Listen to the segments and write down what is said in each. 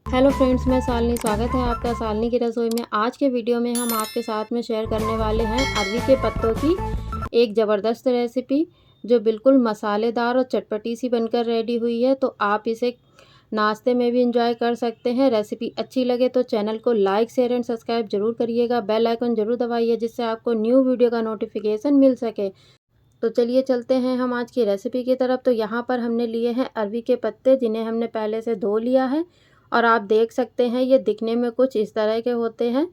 Hello friends, मैं शालिनी। स्वागत है आपका शालिनी की रसोई में। आज के वीडियो में हम आपके साथ में शेयर करने वाले हैं अरवी के पत्तों की एक ज़बरदस्त रेसिपी जो बिल्कुल मसालेदार और चटपटी सी बनकर रेडी हुई है। तो आप इसे नाश्ते में भी इंजॉय कर सकते हैं। रेसिपी अच्छी लगे तो चैनल को लाइक शेयर एंड सब्सक्राइब जरूर करिएगा। बेल आइकन जरूर दबाइए जिससे आपको न्यू वीडियो का नोटिफिकेशन मिल सके। तो चलिए चलते हैं हम आज की रेसिपी की तरफ। तो यहाँ पर हमने लिए हैं अरवी के पत्ते, जिन्हें हमने पहले से धो लिया है और आप देख सकते हैं ये दिखने में कुछ इस तरह के होते हैं।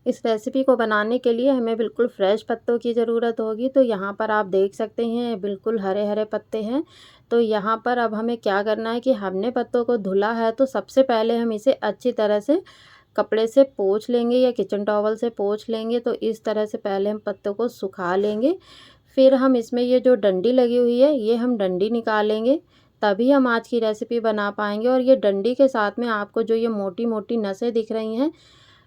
इस रेसिपी को बनाने के लिए हमें बिल्कुल फ्रेश पत्तों की ज़रूरत होगी। तो यहाँ पर आप देख सकते हैं बिल्कुल हरे हरे पत्ते हैं। तो यहाँ पर अब हमें क्या करना है कि हमने पत्तों को धुला है तो सबसे पहले हम इसे अच्छी तरह से कपड़े से पोंछ लेंगे या किचन टॉवल से पोंछ लेंगे। तो इस तरह से पहले हम पत्तों को सुखा लेंगे। फिर हम इसमें ये जो डंडी लगी हुई है ये हम डंडी निकालेंगे, तभी हम आज की रेसिपी बना पाएंगे। और ये डंडी के साथ में आपको जो ये मोटी मोटी नसें दिख रही हैं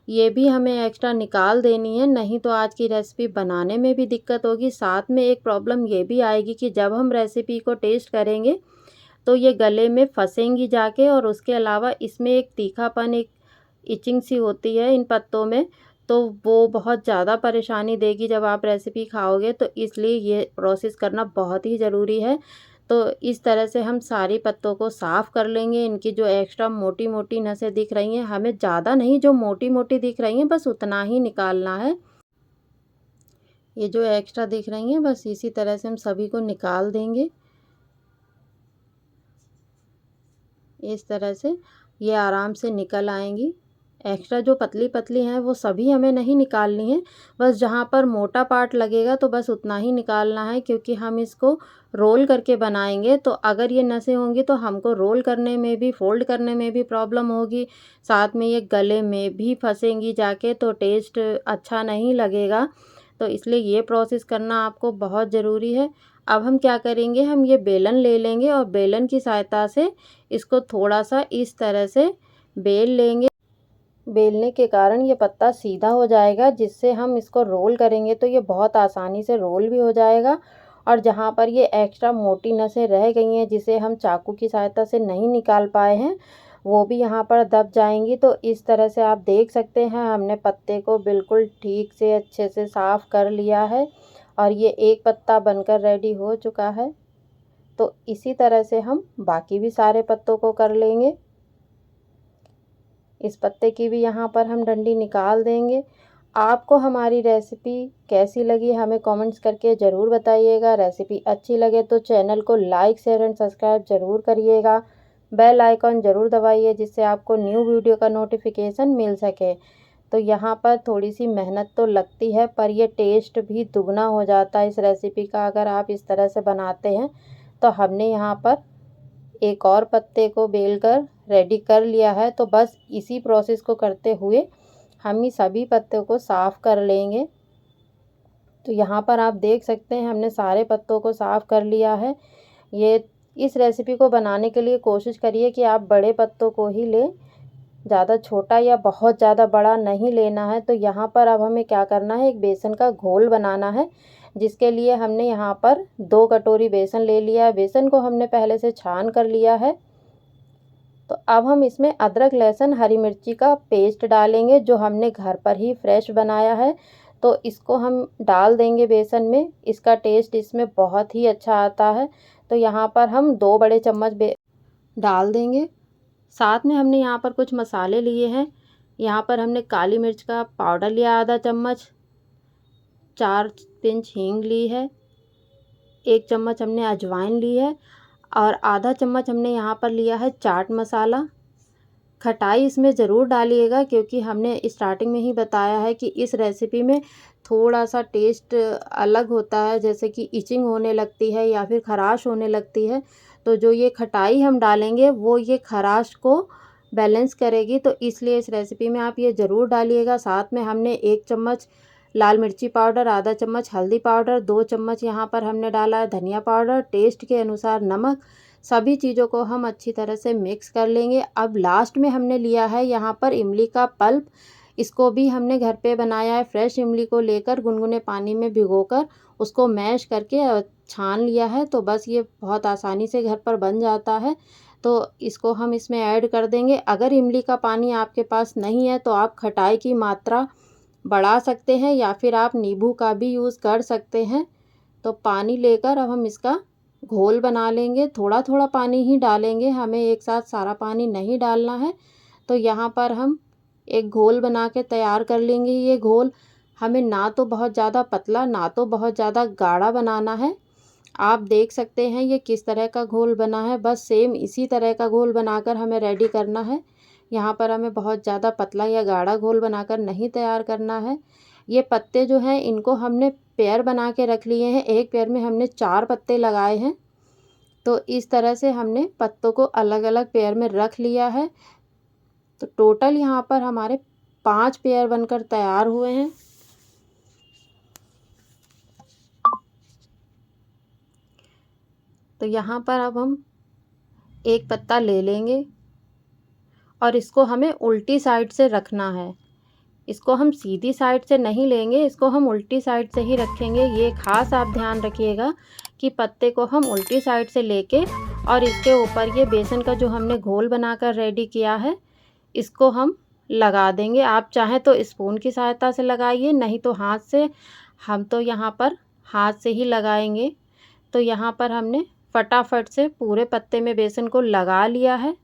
ये भी हमें एक्स्ट्रा निकाल देनी है, नहीं तो आज की रेसिपी बनाने में भी दिक्कत होगी। साथ में एक प्रॉब्लम ये भी आएगी कि जब हम रेसिपी को टेस्ट करेंगे तो ये गले में फंसेंगी जाके। और उसके अलावा इसमें एक तीखापन, एक इचिंग सी होती है इन पत्तों में, तो वो बहुत ज़्यादा परेशानी देगी जब आप रेसिपी खाओगे। तो इसलिए ये प्रोसेस करना बहुत ही ज़रूरी है। तो इस तरह से हम सारी पत्तों को साफ़ कर लेंगे। इनकी जो एक्स्ट्रा मोटी मोटी नसें दिख रही हैं, हमें ज़्यादा नहीं, जो मोटी मोटी दिख रही हैं बस उतना ही निकालना है। ये जो एक्स्ट्रा दिख रही हैं बस इसी तरह से हम सभी को निकाल देंगे। इस तरह से ये आराम से निकल आएंगी। एक्स्ट्रा जो पतली पतली हैं वो सभी हमें नहीं निकालनी है, बस जहाँ पर मोटा पार्ट लगेगा तो बस उतना ही निकालना है, क्योंकि हम इसको रोल करके बनाएंगे। तो अगर ये नसें होंगी तो हमको रोल करने में भी, फोल्ड करने में भी प्रॉब्लम होगी, साथ में ये गले में भी फंसेंगी जाके, तो टेस्ट अच्छा नहीं लगेगा। तो इसलिए ये प्रोसेस करना आपको बहुत ज़रूरी है। अब हम क्या करेंगे, हम ये बेलन ले लेंगे और बेलन की सहायता से इसको थोड़ा सा इस तरह से बेल लेंगे। बेलने के कारण ये पत्ता सीधा हो जाएगा, जिससे हम इसको रोल करेंगे तो ये बहुत आसानी से रोल भी हो जाएगा। और जहाँ पर ये एक्स्ट्रा मोटी नसें रह गई हैं जिसे हम चाकू की सहायता से नहीं निकाल पाए हैं, वो भी यहाँ पर दब जाएंगी। तो इस तरह से आप देख सकते हैं हमने पत्ते को बिल्कुल ठीक से अच्छे से साफ़ कर लिया है और ये एक पत्ता बनकर रेडी हो चुका है। तो इसी तरह से हम बाकी भी सारे पत्तों को कर लेंगे। इस पत्ते की भी यहाँ पर हम डंडी निकाल देंगे। आपको हमारी रेसिपी कैसी लगी हमें कमेंट्स करके ज़रूर बताइएगा। रेसिपी अच्छी लगे तो चैनल को लाइक शेयर एंड सब्सक्राइब ज़रूर करिएगा। बेल आइकन ज़रूर दबाइए जिससे आपको न्यू वीडियो का नोटिफिकेशन मिल सके। तो यहाँ पर थोड़ी सी मेहनत तो लगती है, पर यह टेस्ट भी दुगना हो जाता है इस रेसिपी का अगर आप इस तरह से बनाते हैं। तो हमने यहाँ पर एक और पत्ते को बेलकर रेडी कर लिया है। तो बस इसी प्रोसेस को करते हुए हम ही सभी पत्तों को साफ़ कर लेंगे। तो यहाँ पर आप देख सकते हैं हमने सारे पत्तों को साफ़ कर लिया है। ये इस रेसिपी को बनाने के लिए कोशिश करिए कि आप बड़े पत्तों को ही लें, ज़्यादा छोटा या बहुत ज़्यादा बड़ा नहीं लेना है। तो यहाँ पर अब हमें क्या करना है, एक बेसन का घोल बनाना है, जिसके लिए हमने यहाँ पर 2 कटोरी बेसन ले लिया है। बेसन को हमने पहले से छान कर लिया है। तो अब हम इसमें अदरक, लहसुन, हरी मिर्ची का पेस्ट डालेंगे जो हमने घर पर ही फ्रेश बनाया है। तो इसको हम डाल देंगे बेसन में, इसका टेस्ट इसमें बहुत ही अच्छा आता है। तो यहाँ पर हम 2 बड़े चम्मच डाल देंगे। साथ में हमने यहाँ पर कुछ मसाले लिए हैं। यहाँ पर हमने काली मिर्च का पाउडर लिया आधा चम्मच, 4 पिंच हींग ली है, 1 चम्मच हमने अजवाइन ली है और आधा चम्मच हमने यहाँ पर लिया है चाट मसाला। खटाई इसमें ज़रूर डालिएगा, क्योंकि हमने स्टार्टिंग में ही बताया है कि इस रेसिपी में थोड़ा सा टेस्ट अलग होता है, जैसे कि इचिंग होने लगती है या फिर खराश होने लगती है। तो जो ये खटाई हम डालेंगे वो ये खराश को बैलेंस करेगी। तो इसलिए इस रेसिपी में आप ये ज़रूर डालिएगा। साथ में हमने 1 चम्मच लाल मिर्ची पाउडर, आधा चम्मच हल्दी पाउडर, 2 चम्मच यहाँ पर हमने डाला है धनिया पाउडर, टेस्ट के अनुसार नमक। सभी चीज़ों को हम अच्छी तरह से मिक्स कर लेंगे। अब लास्ट में हमने लिया है यहाँ पर इमली का पल्प। इसको भी हमने घर पे बनाया है। फ्रेश इमली को लेकर गुनगुने पानी में भिगोकर उसको मैश करके छान लिया है। तो बस ये बहुत आसानी से घर पर बन जाता है। तो इसको हम इसमें ऐड कर देंगे। अगर इमली का पानी आपके पास नहीं है तो आप खटाई की मात्रा बढ़ा सकते हैं या फिर आप नींबू का भी यूज़ कर सकते हैं। तो पानी लेकर अब हम इसका घोल बना लेंगे। थोड़ा थोड़ा पानी ही डालेंगे, हमें एक साथ सारा पानी नहीं डालना है। तो यहाँ पर हम एक घोल बना के तैयार कर लेंगे। ये घोल हमें ना तो बहुत ज़्यादा पतला ना तो बहुत ज़्यादा गाढ़ा बनाना है। आप देख सकते हैं ये किस तरह का घोल बना है। बस सेम इसी तरह का घोल बनाकर हमें रेडी करना है। यहाँ पर हमें बहुत ज़्यादा पतला या गाढ़ा घोल बनाकर नहीं तैयार करना है। ये पत्ते जो हैं इनको हमने पेयर बना के रख लिए हैं। एक पेयर में हमने 4 पत्ते लगाए हैं। तो इस तरह से हमने पत्तों को अलग अलग पेयर में रख लिया है। तो टोटल यहाँ पर हमारे 5 पेयर बनकर तैयार हुए हैं। तो यहाँ पर अब हम एक पत्ता ले लेंगे और इसको हमें उल्टी साइड से रखना है। इसको हम सीधी साइड से नहीं लेंगे, इसको हम उल्टी साइड से ही रखेंगे। ये खास आप ध्यान रखिएगा कि पत्ते को हम उल्टी साइड से लेके और इसके ऊपर ये बेसन का जो हमने घोल बनाकर रेडी किया है इसको हम लगा देंगे। आप चाहें तो स्पून की सहायता से लगाइए, नहीं तो हाथ से। हम तो यहाँ पर हाथ से ही लगाएंगे। तो यहाँ पर हमने फटाफट से पूरे पत्ते में बेसन को लगा लिया है।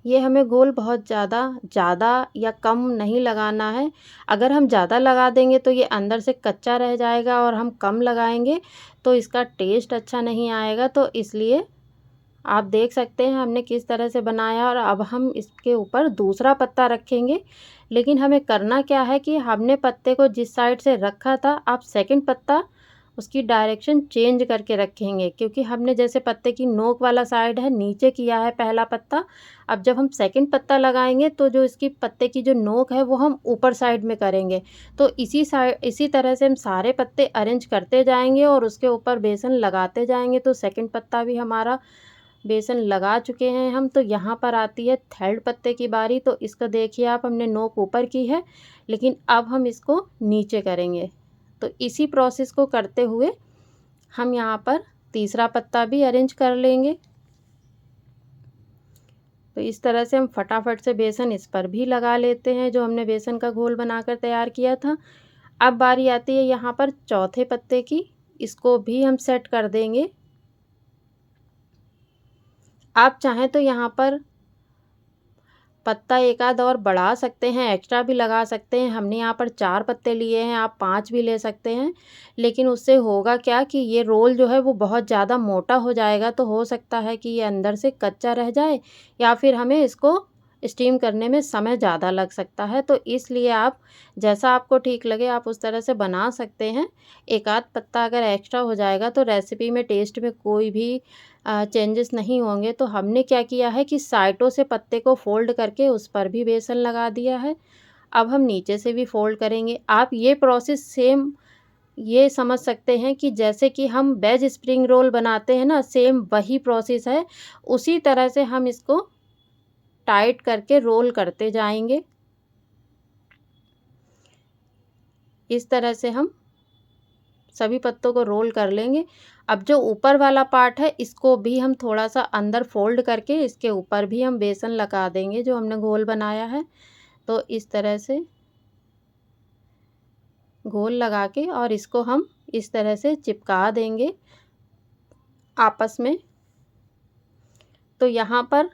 ये हमें घोल बहुत ज़्यादा या कम नहीं लगाना है। अगर हम ज़्यादा लगा देंगे तो ये अंदर से कच्चा रह जाएगा और हम कम लगाएंगे तो इसका टेस्ट अच्छा नहीं आएगा। तो इसलिए आप देख सकते हैं हमने किस तरह से बनाया। और अब हम इसके ऊपर दूसरा पत्ता रखेंगे। लेकिन हमें करना क्या है कि हमने पत्ते को जिस साइड से रखा था, आप सेकंड पत्ता उसकी डायरेक्शन चेंज करके रखेंगे, क्योंकि हमने जैसे पत्ते की नोक वाला साइड है नीचे किया है पहला पत्ता। अब जब हम सेकंड पत्ता लगाएंगे तो जो इसकी पत्ते की जो नोक है वो हम ऊपर साइड में करेंगे। तो इसी तरह से हम सारे पत्ते अरेंज करते जाएंगे और उसके ऊपर बेसन लगाते जाएंगे। तो सेकंड पत्ता भी हमारा बेसन लगा चुके हैं हम। तो यहाँ पर आती है थर्ड पत्ते की बारी। तो इसको देखिए आप, हमने नोक ऊपर की है लेकिन अब हम इसको नीचे करेंगे। तो इसी प्रोसेस को करते हुए हम यहाँ पर तीसरा पत्ता भी अरेंज कर लेंगे। तो इस तरह से हम फटाफट से बेसन इस पर भी लगा लेते हैं जो हमने बेसन का घोल बनाकर तैयार किया था। अब बारी आती है यहाँ पर चौथे पत्ते की, इसको भी हम सेट कर देंगे। आप चाहें तो यहाँ पर पत्ता एक आध और बढ़ा सकते हैं, एक्स्ट्रा भी लगा सकते हैं। हमने यहाँ पर 4 पत्ते लिए हैं, आप 5 भी ले सकते हैं। लेकिन उससे होगा क्या कि ये रोल जो है वो बहुत ज़्यादा मोटा हो जाएगा। तो हो सकता है कि ये अंदर से कच्चा रह जाए या फिर हमें इसको स्टीम करने में समय ज़्यादा लग सकता है। तो इसलिए आप जैसा आपको ठीक लगे आप उस तरह से बना सकते हैं। एक आध पत्ता अगर एक्स्ट्रा हो जाएगा तो रेसिपी में टेस्ट में कोई भी चेंजेस नहीं होंगे। तो हमने क्या किया है कि साइडों से पत्ते को फोल्ड करके उस पर भी बेसन लगा दिया है। अब हम नीचे से भी फोल्ड करेंगे। आप ये प्रोसेस सेम ये समझ सकते हैं कि जैसे कि हम वेज स्प्रिंग रोल बनाते हैं ना, सेम वही प्रोसेस है। उसी तरह से हम इसको टाइट करके रोल करते जाएंगे। इस तरह से हम सभी पत्तों को रोल कर लेंगे। अब जो ऊपर वाला पार्ट है इसको भी हम थोड़ा सा अंदर फोल्ड करके इसके ऊपर भी हम बेसन लगा देंगे जो हमने घोल बनाया है। तो इस तरह से घोल लगा के और इसको हम इस तरह से चिपका देंगे आपस में। तो यहाँ पर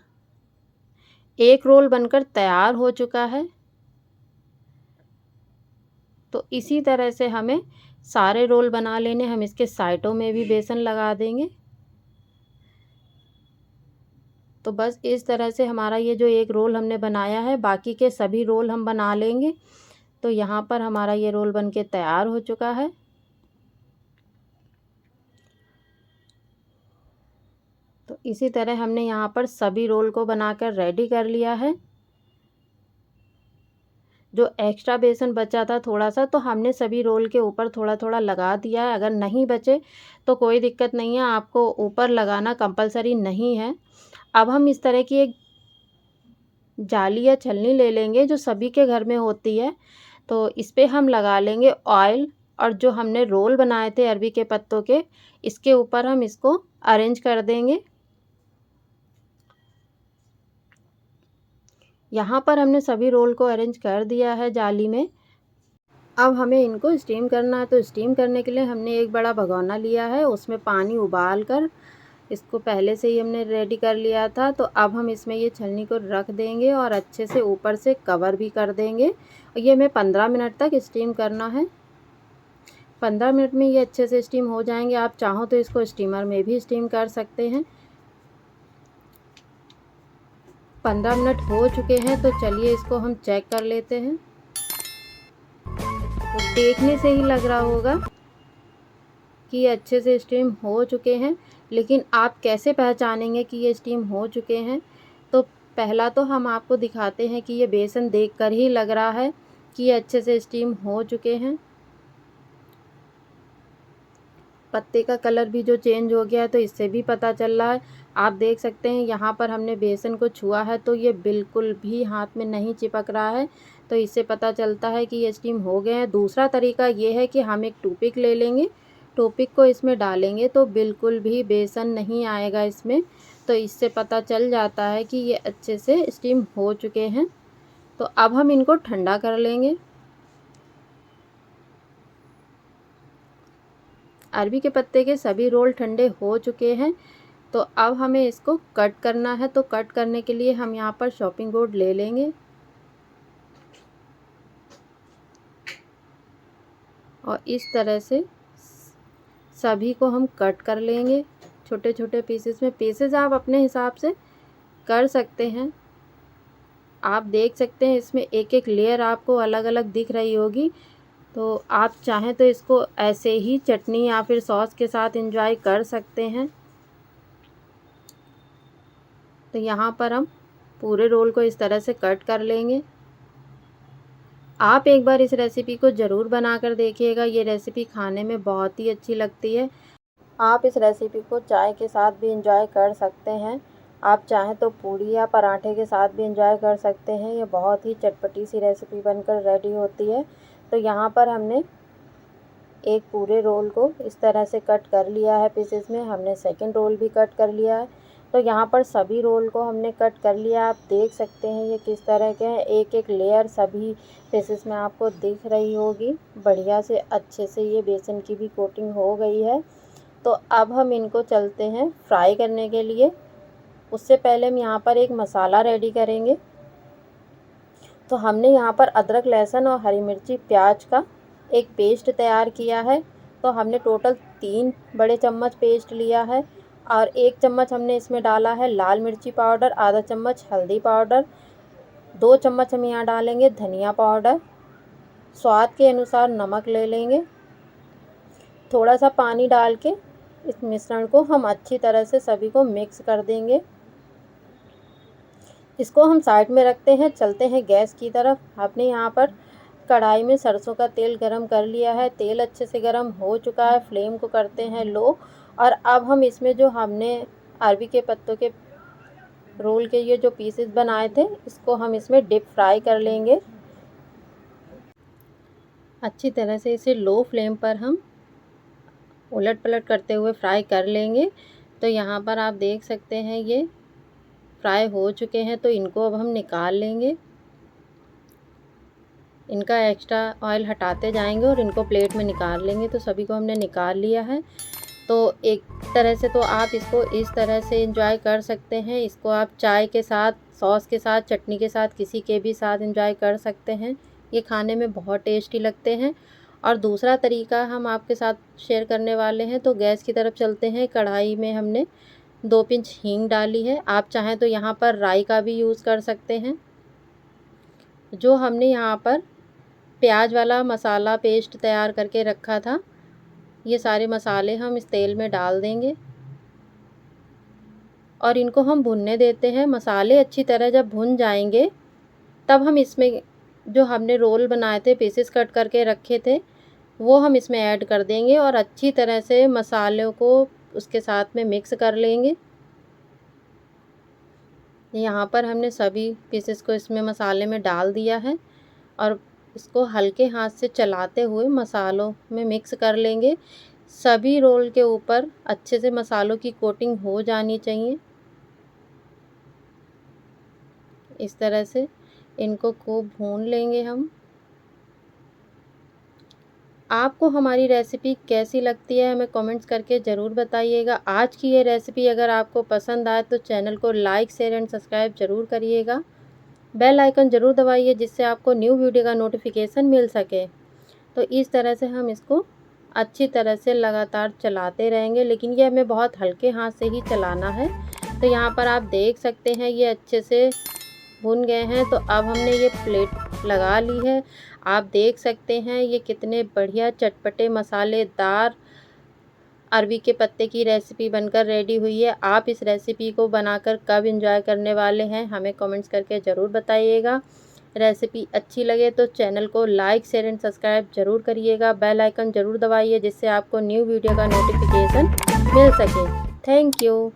एक रोल बनकर तैयार हो चुका है। तो इसी तरह से हमें सारे रोल बना लेने। हम इसके साइडों में भी बेसन लगा देंगे। तो बस इस तरह से हमारा ये जो एक रोल हमने बनाया है, बाकी के सभी रोल हम बना लेंगे। तो यहाँ पर हमारा ये रोल बनके तैयार हो चुका है। तो इसी तरह हमने यहाँ पर सभी रोल को बनाकर रेडी कर लिया है। जो एक्स्ट्रा बेसन बचा था थोड़ा सा, तो हमने सभी रोल के ऊपर थोड़ा थोड़ा लगा दिया है। अगर नहीं बचे तो कोई दिक्कत नहीं है, आपको ऊपर लगाना कंपलसरी नहीं है। अब हम इस तरह की एक जाली या छलनी ले लेंगे जो सभी के घर में होती है। तो इस पर हम लगा लेंगे ऑयल। और जो हमने रोल बनाए थे अरबी के पत्तों के, इसके ऊपर हम इसको अरेंज कर देंगे। यहाँ पर हमने सभी रोल को अरेंज कर दिया है जाली में। अब हमें इनको स्टीम करना है, तो स्टीम करने के लिए हमने एक बड़ा भगोना लिया है, उसमें पानी उबाल कर इसको पहले से ही हमने रेडी कर लिया था। तो अब हम इसमें ये छलनी को रख देंगे और अच्छे से ऊपर से कवर भी कर देंगे। ये हमें 15 मिनट तक स्टीम करना है। 15 मिनट में ये अच्छे से स्टीम हो जाएंगे। आप चाहो तो इसको स्टीमर में भी स्टीम कर सकते हैं। 15 मिनट हो चुके हैं, तो चलिए इसको हम चेक कर लेते हैं। तो देखने से ही लग रहा होगा कि ये अच्छे से स्टीम हो चुके हैं। लेकिन आप कैसे पहचानेंगे कि ये स्टीम हो चुके हैं? तो पहला तो हम आपको दिखाते हैं कि ये बेसन देखकर ही लग रहा है कि ये अच्छे से स्टीम हो चुके हैं। पत्ते का कलर भी जो चेंज हो गया है, तो इससे भी पता चल रहा है। आप देख सकते हैं यहाँ पर हमने बेसन को छुआ है, तो ये बिल्कुल भी हाथ में नहीं चिपक रहा है। तो इससे पता चलता है कि ये स्टीम हो गए हैं। दूसरा तरीका ये है कि हम एक टूथपिक ले लेंगे, टूथपिक को इसमें डालेंगे तो बिल्कुल भी बेसन नहीं आएगा इसमें। तो इससे पता चल जाता है कि ये अच्छे से स्टीम हो चुके हैं। तो अब हम इनको ठंडा कर लेंगे। अरबी के पत्ते के सभी रोल ठंडे हो चुके हैं। तो अब हमें इसको कट करना है। तो कट करने के लिए हम यहाँ पर चॉपिंग बोर्ड ले लेंगे और इस तरह से सभी को हम कट कर लेंगे छोटे छोटे पीसेस में। पीसेस आप अपने हिसाब से कर सकते हैं। आप देख सकते हैं इसमें एक एक लेयर आपको अलग अलग दिख रही होगी। तो आप चाहें तो इसको ऐसे ही चटनी या फिर सॉस के साथ एंजॉय कर सकते हैं। तो यहाँ पर हम पूरे रोल को इस तरह से कट कर लेंगे। आप एक बार इस रेसिपी को ज़रूर बनाकर देखिएगा। ये रेसिपी खाने में बहुत ही अच्छी लगती है। आप इस रेसिपी को चाय के साथ भी एंजॉय कर सकते हैं। आप चाहें तो पूड़ी या पराठे के साथ भी एंजॉय कर सकते हैं। ये बहुत ही चटपटी सी रेसिपी बनकर रेडी होती है। तो यहाँ पर हमने एक पूरे रोल को इस तरह से कट कर लिया है पीसेस में। हमने सेकंड रोल भी कट कर लिया है। तो यहाँ पर सभी रोल को हमने कट कर लिया। आप देख सकते हैं ये किस तरह के हैं। एक एक लेयर सभी पीसेस में आपको दिख रही होगी। बढ़िया से अच्छे से ये बेसन की भी कोटिंग हो गई है। तो अब हम इनको चलते हैं फ्राई करने के लिए। उससे पहले हम यहाँ पर एक मसाला रेडी करेंगे। तो हमने यहाँ पर अदरक, लहसुन और हरी मिर्ची, प्याज का एक पेस्ट तैयार किया है। तो हमने टोटल 3 बड़े चम्मच पेस्ट लिया है और 1 चम्मच हमने इसमें डाला है लाल मिर्ची पाउडर, आधा चम्मच हल्दी पाउडर, 2 चम्मच हम यहाँ डालेंगे धनिया पाउडर, स्वाद के अनुसार नमक ले लेंगे। थोड़ा सा पानी डाल के इस मिश्रण को हम अच्छी तरह से सभी को मिक्स कर देंगे। इसको हम साइड में रखते हैं। चलते हैं गैस की तरफ। आपने यहाँ पर कढ़ाई में सरसों का तेल गरम कर लिया है। तेल अच्छे से गरम हो चुका है। फ्लेम को करते हैं लो। और अब हम इसमें जो हमने अरबी के पत्तों के रोल के ये जो पीसेस बनाए थे, इसको हम इसमें डीप फ्राई कर लेंगे। अच्छी तरह से इसे लो फ्लेम पर हम उलट पलट करते हुए फ्राई कर लेंगे। तो यहाँ पर आप देख सकते हैं ये फ्राई हो चुके हैं। तो इनको अब हम निकाल लेंगे। इनका एक्स्ट्रा ऑयल हटाते जाएंगे और इनको प्लेट में निकाल लेंगे। तो सभी को हमने निकाल लिया है। तो एक तरह से तो आप इसको इस तरह से एंजॉय कर सकते हैं। इसको आप चाय के साथ, सॉस के साथ, चटनी के साथ, किसी के भी साथ एंजॉय कर सकते हैं। ये खाने में बहुत टेस्टी लगते हैं। और दूसरा तरीका हम आपके साथ शेयर करने वाले हैं। तो गैस की तरफ चलते हैं। कढ़ाई में हमने 2 पिंच हींग डाली है। आप चाहें तो यहाँ पर राई का भी यूज़ कर सकते हैं। जो हमने यहाँ पर प्याज वाला मसाला पेस्ट तैयार करके रखा था, ये सारे मसाले हम इस तेल में डाल देंगे और इनको हम भुनने देते हैं। मसाले अच्छी तरह जब भुन जाएंगे, तब हम इसमें जो हमने रोल बनाए थे, पीसेस कट करके रखे थे, वो हम इसमें ऐड कर देंगे और अच्छी तरह से मसालों को उसके साथ में मिक्स कर लेंगे। यहाँ पर हमने सभी पीसेस को इसमें मसाले में डाल दिया है और इसको हल्के हाथ से चलाते हुए मसालों में मिक्स कर लेंगे। सभी रोल के ऊपर अच्छे से मसालों की कोटिंग हो जानी चाहिए। इस तरह से इनको खूब भून लेंगे हम। आपको हमारी रेसिपी कैसी लगती है हमें कमेंट्स करके ज़रूर बताइएगा। आज की ये रेसिपी अगर आपको पसंद आए तो चैनल को लाइक शेयर एंड सब्सक्राइब ज़रूर करिएगा। बेल आइकन ज़रूर दबाइए जिससे आपको न्यू वीडियो का नोटिफिकेशन मिल सके। तो इस तरह से हम इसको अच्छी तरह से लगातार चलाते रहेंगे, लेकिन ये हमें बहुत हल्के हाथ से ही चलाना है। तो यहाँ पर आप देख सकते हैं ये अच्छे से भुन गए हैं। तो अब हमने ये प्लेट लगा ली है। आप देख सकते हैं ये कितने बढ़िया चटपटे मसालेदार अरबी के पत्ते की रेसिपी बनकर रेडी हुई है। आप इस रेसिपी को बनाकर कब एंजॉय करने वाले हैं हमें कमेंट्स करके ज़रूर बताइएगा। रेसिपी अच्छी लगे तो चैनल को लाइक शेयर एंड सब्सक्राइब ज़रूर करिएगा। बेल आइकन ज़रूर दबाइए जिससे आपको न्यू वीडियो का नोटिफिकेशन मिल सके। Thank you.